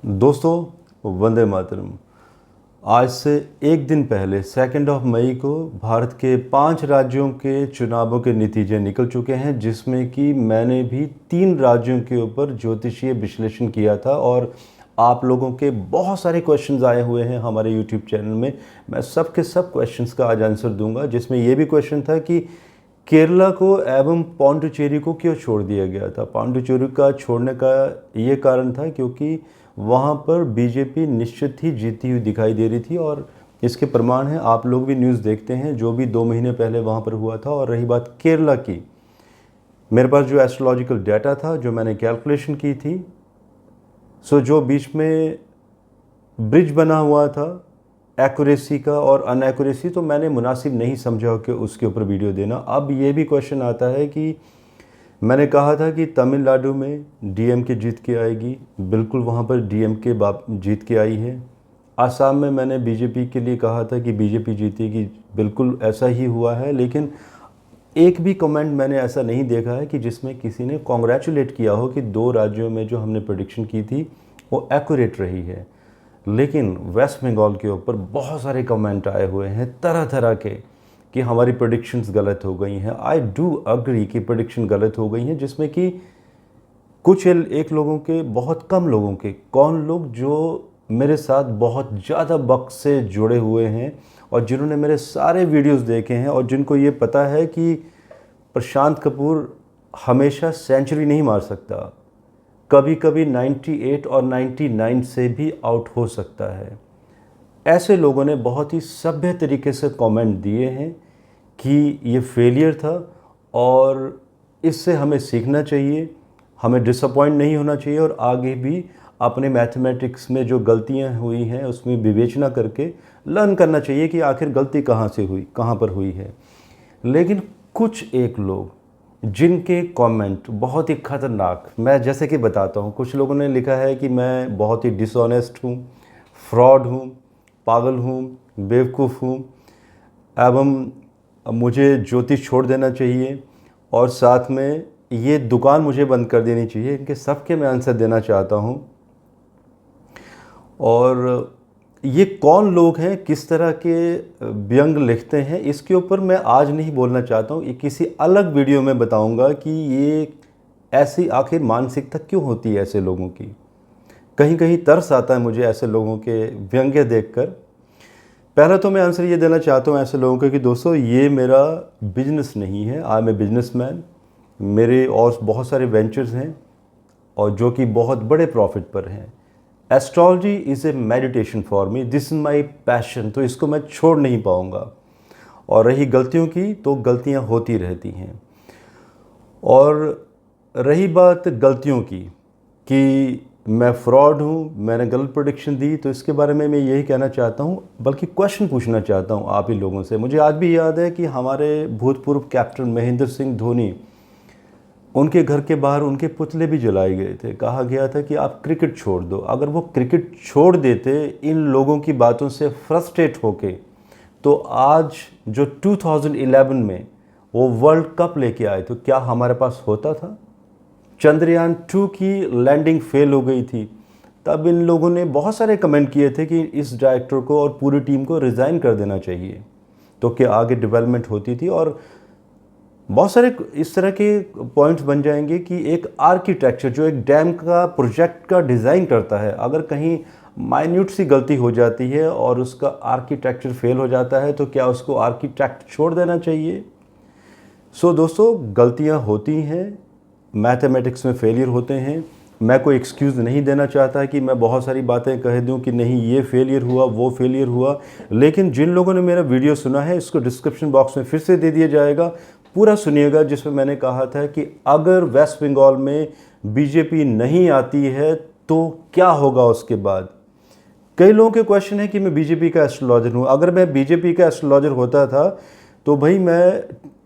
दोस्तों, वंदे मातरम। आज से एक दिन पहले 2 मई को भारत के 5 राज्यों के चुनावों के नतीजे निकल चुके हैं, जिसमें कि मैंने भी 3 राज्यों के ऊपर ज्योतिषीय विश्लेषण किया था और आप लोगों के बहुत सारे क्वेश्चंस आए हुए हैं हमारे यूट्यूब चैनल में। मैं सब के सब क्वेश्चंस का आज आंसर दूंगा, जिसमें ये भी क्वेश्चन था कि केरला को एवं पौंडुचेरी को क्यों छोड़ दिया गया था। पौंडुचेरी का छोड़ने का ये कारण था क्योंकि वहाँ पर बीजेपी निश्चित ही जीती हुई दिखाई दे रही थी और इसके प्रमाण हैं, आप लोग भी न्यूज़ देखते हैं जो भी 2 महीने पहले वहाँ पर हुआ था। और रही बात केरला की, मेरे पास जो एस्ट्रोलॉजिकल डाटा था, जो मैंने कैलकुलेशन की थी, जो बीच में ब्रिज बना हुआ था एक्यूरेसी का और अनएक्यूरेसी, तो मैंने मुनासिब नहीं समझा कि उसके ऊपर वीडियो देना। अब ये भी क्वेश्चन आता है कि मैंने कहा था कि तमिलनाडु में डीएमके जीत के आएगी, बिल्कुल वहाँ पर डीएमके जीत के आई है। आसाम में मैंने बीजेपी के लिए कहा था कि बीजेपी जीतेगी, बिल्कुल ऐसा ही हुआ है। लेकिन एक भी कमेंट मैंने ऐसा नहीं देखा है कि जिसमें किसी ने कॉन्ग्रेचुलेट किया हो कि 2 राज्यों में जो हमने प्रेडिक्शन की थी वो एक्यूरेट रही है। लेकिन वेस्ट बंगाल के ऊपर बहुत सारे कमेंट आए हुए हैं तरह तरह के कि हमारी प्रेडिक्शंस गलत हो गई हैं। आई डू अग्री कि प्रेडिक्शन गलत हो गई हैं, जिसमें कि कुछ एक लोगों के, बहुत कम लोगों के, कौन लोग जो मेरे साथ बहुत ज़्यादा वक्त से जुड़े हुए हैं और जिन्होंने मेरे सारे वीडियोस देखे हैं और जिनको ये पता है कि प्रशांत कपूर हमेशा सेंचुरी नहीं मार सकता, कभी कभी 98 और 99 से भी आउट हो सकता है। ऐसे लोगों ने बहुत ही सभ्य तरीके से कमेंट दिए हैं कि ये फेलियर था और इससे हमें सीखना चाहिए, हमें डिसअपॉइंट नहीं होना चाहिए और आगे भी अपने मैथमेटिक्स में जो गलतियां हुई हैं उसमें विवेचना करके लर्न करना चाहिए कि आखिर गलती कहाँ से हुई, कहाँ पर हुई है। लेकिन कुछ एक लोग जिनके कमेंट बहुत ही ख़तरनाक, मैं जैसे कि बताता हूँ, कुछ लोगों ने लिखा है कि मैं बहुत ही डिसऑनेस्ट हूँ, फ्रॉड हूँ, पागल हूँ, बेवकूफ़ हूँ एवं मुझे ज्योतिष छोड़ देना चाहिए और साथ में ये दुकान मुझे बंद कर देनी चाहिए। इनके सब के मैं आंसर देना चाहता हूँ। और ये कौन लोग हैं, किस तरह के व्यंग लिखते हैं, इसके ऊपर मैं आज नहीं बोलना चाहता हूँ। ये किसी अलग वीडियो में बताऊँगा कि ये ऐसी आखिर मानसिकता क्यों होती है ऐसे लोगों की। कहीं कहीं तरस आता है मुझे ऐसे लोगों के व्यंग्य देखकर। पहला तो मैं आंसर ये देना चाहता हूँ ऐसे लोगों को कि दोस्तों, ये मेरा बिजनेस नहीं है। I am a businessman. मेरे और बहुत सारे वेंचर्स हैं और जो कि बहुत बड़े प्रॉफिट पर हैं। Astrology is a meditation for me, this is my passion, तो इसको मैं छोड़ नहीं पाऊँगा। और रही गलतियों की, तो गलतियाँ होती रहती हैं। और रही बात गलतियों की कि मैं फ्रॉड हूँ, मैंने गलत प्रेडिक्शन दी, तो इसके बारे में मैं यही कहना चाहता हूँ, बल्कि क्वेश्चन पूछना चाहता हूँ आप ही लोगों से। मुझे आज भी याद है कि हमारे भूतपूर्व कैप्टन महेंद्र सिंह धोनी, उनके घर के बाहर उनके पुतले भी जलाए गए थे। कहा गया था कि आप क्रिकेट छोड़ दो। अगर वो क्रिकेट छोड़ देते इन लोगों की बातों से फ्रस्ट्रेट होके, तो आज जो 2011 में वो वर्ल्ड कप लेके आए, तो क्या हमारे पास होता था? चंद्रयान 2 की लैंडिंग फेल हो गई थी, तब इन लोगों ने बहुत सारे कमेंट किए थे कि इस डायरेक्टर को और पूरी टीम को रिज़ाइन कर देना चाहिए, तो क्या आगे डेवलपमेंट होती थी। और बहुत सारे इस तरह के पॉइंट्स बन जाएंगे कि एक आर्किटेक्चर जो एक डैम का प्रोजेक्ट का डिज़ाइन करता है, अगर कहीं माइन्यूट सी गलती हो जाती है और उसका आर्किटेक्चर फेल हो जाता है, तो क्या उसको आर्किटेक्ट छोड़ देना चाहिए? दोस्तों, गलतियां होती हैं, मैथमेटिक्स में फेलियर होते हैं। मैं कोई एक्सक्यूज़ नहीं देना चाहता कि मैं बहुत सारी बातें कह दूं कि नहीं ये फेलियर हुआ, वो फेलियर हुआ। लेकिन जिन लोगों ने मेरा वीडियो सुना है, इसको डिस्क्रिप्शन बॉक्स में फिर से दे दिया जाएगा, पूरा सुनिएगा, जिसमें मैंने कहा था कि अगर वेस्ट बंगाल में बीजेपी नहीं आती है तो क्या होगा उसके बाद। कई लोगों के क्वेश्चन है कि मैं बीजेपी का एस्ट्रोलॉजर हूँ। अगर मैं बीजेपी का एस्ट्रोलॉजर होता था तो भाई मैं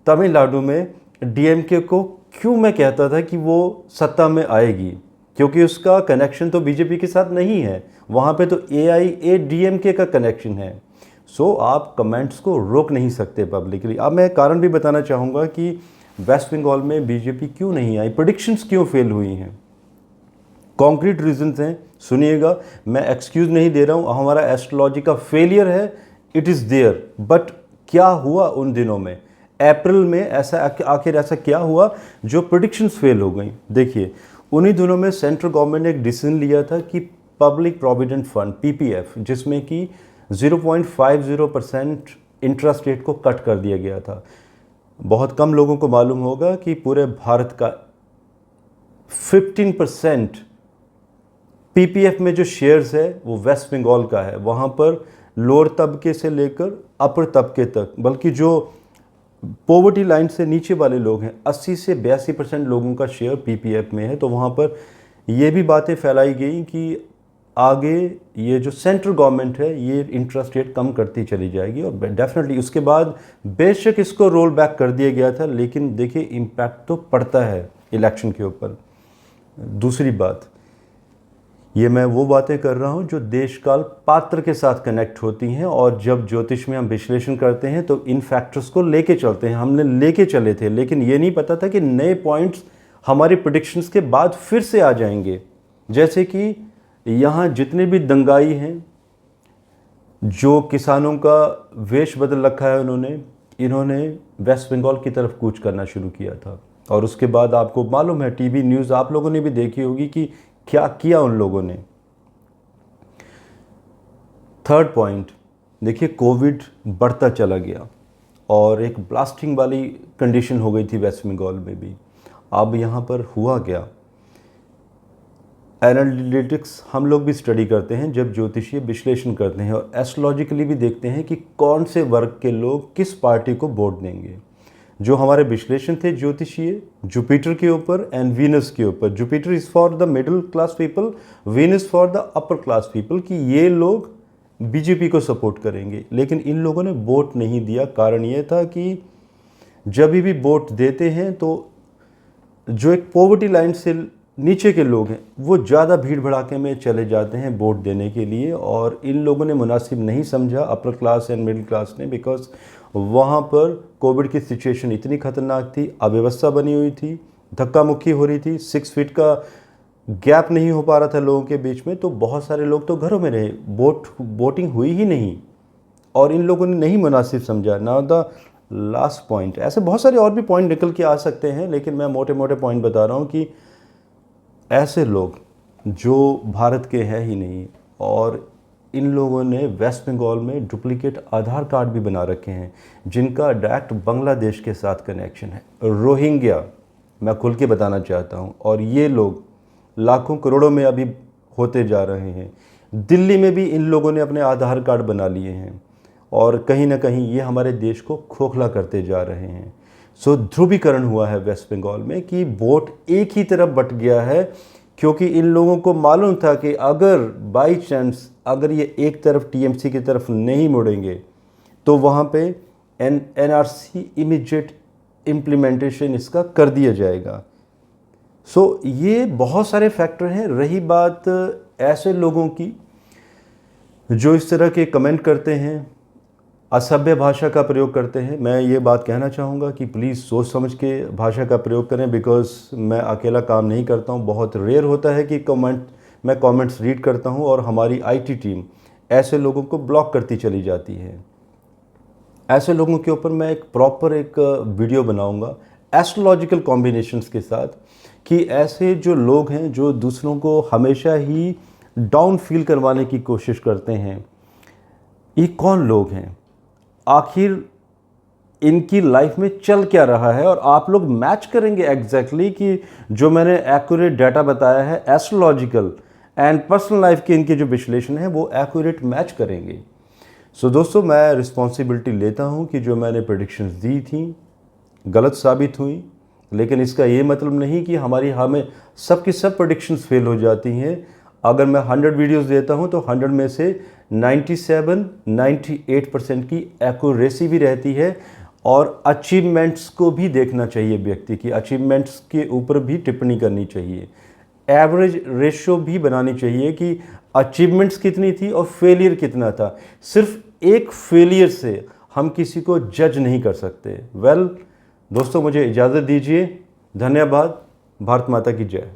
तमिलनाडु में डीएमके को क्यों मैं कहता था कि वो सत्ता में आएगी, क्योंकि उसका कनेक्शन तो बीजेपी के साथ नहीं है, वहाँ पे तो AIADMK का कनेक्शन है। आप कमेंट्स को रोक नहीं सकते पब्लिकली। अब मैं कारण भी बताना चाहूँगा कि वेस्ट बंगाल में बीजेपी क्यों नहीं आई, प्रेडिक्शंस क्यों फेल हुई हैं। कॉन्क्रीट रीजंस हैं, सुनिएगा, मैं एक्सक्यूज़ नहीं दे रहा हूँ, हमारा एस्ट्रोलॉजी का फेलियर है, इट इज़ देयर, बट क्या हुआ उन दिनों में, अप्रैल में ऐसा आखिर ऐसा क्या हुआ जो प्रेडिक्शंस फेल हो गई। देखिए, उन्हीं दिनों में सेंट्रल गवर्नमेंट ने एक डिसीजन लिया था कि पब्लिक प्रोविडेंट फंड पीपीएफ, जिसमें कि 0.50% इंटरेस्ट रेट को कट कर दिया गया था। बहुत कम लोगों को मालूम होगा कि पूरे भारत का 15% पीपीएफ में जो शेयर्स है वो वेस्ट बंगाल का है। वहाँ पर लोअर तबके से लेकर अपर तबके तक, बल्कि जो पॉवर्टी लाइन से नीचे वाले लोग हैं, 80 से 82% लोगों का शेयर पीपीएफ में है। तो वहाँ पर ये भी बातें फैलाई गई कि आगे ये जो सेंट्रल गवर्नमेंट है ये इंटरेस्ट रेट कम करती चली जाएगी, और डेफिनेटली उसके बाद बेशक इसको रोल बैक कर दिया गया था, लेकिन देखिए इम्पैक्ट तो पड़ता है इलेक्शन के ऊपर। दूसरी बात, ये मैं वो बातें कर रहा हूँ जो देश काल पात्र के साथ कनेक्ट होती हैं, और जब ज्योतिष में हम विश्लेषण करते हैं तो इन फैक्टर्स को लेके चलते हैं। हमने लेके चले थे, लेकिन ये नहीं पता था कि नए पॉइंट्स हमारी प्रेडिक्शंस के बाद फिर से आ जाएंगे। जैसे कि यहाँ जितने भी दंगाई हैं, जो किसानों का वेश बदल रखा है इन्होंने वेस्ट बंगाल की तरफ कूच करना शुरू किया था। और उसके बाद आपको मालूम है, टीवी न्यूज़ आप लोगों ने भी देखी होगी कि क्या किया उन लोगों ने। थर्ड पॉइंट, देखिए कोविड बढ़ता चला गया और एक ब्लास्टिंग वाली कंडीशन हो गई थी वेस्ट बंगाल में भी। अब यहाँ पर हुआ क्या, एनालिटिक्स हम लोग भी स्टडी करते हैं जब ज्योतिषीय विश्लेषण करते हैं, और एस्ट्रोलॉजिकली भी देखते हैं कि कौन से वर्ग के लोग किस पार्टी को वोट देंगे। जो हमारे विश्लेषण थे ज्योतिषीय, जुपिटर के ऊपर एंड वीनस के ऊपर। Jupiter is for the middle class people, Venus for the upper class people, कि ये लोग बीजेपी को सपोर्ट करेंगे। लेकिन इन लोगों ने वोट नहीं दिया। कारण ये था कि जब भी वोट देते हैं तो जो एक पॉवर्टी लाइन से नीचे के लोग हैं वो ज़्यादा भीड़ भड़ाके में चले जाते हैं वोट देने के लिए, और इन लोगों ने मुनासिब नहीं समझा upper class and middle class ने, बिकॉज वहाँ पर कोविड की सिचुएशन इतनी ख़तरनाक थी, अव्यवस्था बनी हुई थी, धक्का मुक्की हो रही थी, 6 फीट का गैप नहीं हो पा रहा था लोगों के बीच में। तो बहुत सारे लोग तो घरों में रहे, वोटिंग हुई ही नहीं, और इन लोगों ने नहीं मुनासिब समझा। नाउ द लास्ट पॉइंट, ऐसे बहुत सारे और भी पॉइंट निकल के आ सकते हैं, लेकिन मैं मोटे मोटे पॉइंट बता रहा हूँ कि ऐसे लोग जो भारत के हैं ही नहीं, और इन लोगों ने वेस्ट बंगाल में डुप्लीकेट आधार कार्ड भी बना रखे हैं जिनका डायरेक्ट बांग्लादेश के साथ कनेक्शन है। रोहिंग्या, मैं खुल के बताना चाहता हूँ, और ये लोग लाखों करोड़ों में अभी होते जा रहे हैं। दिल्ली में भी इन लोगों ने अपने आधार कार्ड बना लिए हैं, और कहीं ना कहीं ये हमारे देश को खोखला करते जा रहे हैं। सो ध्रुवीकरण हुआ है वेस्ट बंगाल में कि वोट एक ही तरफ बट गया है, क्योंकि इन लोगों को मालूम था कि अगर बाई चांस अगर ये एक तरफ टीएमसी की तरफ नहीं मुड़ेंगे तो वहाँ पे एनआरसी इमीडिएट इम्प्लीमेंटेशन इसका कर दिया जाएगा। सो ये बहुत सारे फैक्टर हैं। रही बात ऐसे लोगों की जो इस तरह के कमेंट करते हैं, असभ्य भाषा का प्रयोग करते हैं, मैं ये बात कहना चाहूँगा कि प्लीज़ सोच समझ के भाषा का प्रयोग करें, बिकॉज़ मैं अकेला काम नहीं करता हूँ। बहुत रेयर होता है कि मैं कमेंट्स रीड करता हूँ और हमारी आईटी टीम ऐसे लोगों को ब्लॉक करती चली जाती है। ऐसे लोगों के ऊपर मैं एक प्रॉपर एक वीडियो बनाऊँगा एस्ट्रोलॉजिकल कॉम्बिनेशंस के साथ, कि ऐसे जो लोग हैं जो दूसरों को हमेशा ही डाउन फील करवाने की कोशिश करते हैं, ये कौन लोग हैं, आखिर इनकी लाइफ में चल क्या रहा है। और आप लोग मैच करेंगे एग्जैक्टली कि जो मैंने एक्यूरेट डाटा बताया है एस्ट्रोलॉजिकल एंड पर्सनल लाइफ के इनके जो विश्लेषण है वो एक्यूरेट मैच करेंगे। सो दोस्तों, मैं रिस्पॉन्सिबिलिटी लेता हूँ कि जो मैंने प्रेडिक्शंस दी थी गलत साबित हुई, लेकिन इसका ये मतलब नहीं कि हमें सबकी सब प्रेडिक्शंस फेल हो जाती हैं। अगर मैं 100 वीडियोस देता हूं तो 100 में से 97-98% की एक्यूरेसी भी रहती है। और अचीवमेंट्स को भी देखना चाहिए, व्यक्ति की अचीवमेंट्स के ऊपर भी टिप्पणी करनी चाहिए। एवरेज रेशियो भी बनानी चाहिए कि अचीवमेंट्स कितनी थी और फेलियर कितना था। सिर्फ एक फेलियर से हम किसी को जज नहीं कर सकते। वेल दोस्तों, मुझे इजाज़त दीजिए। धन्यवाद। भारत माता की जय।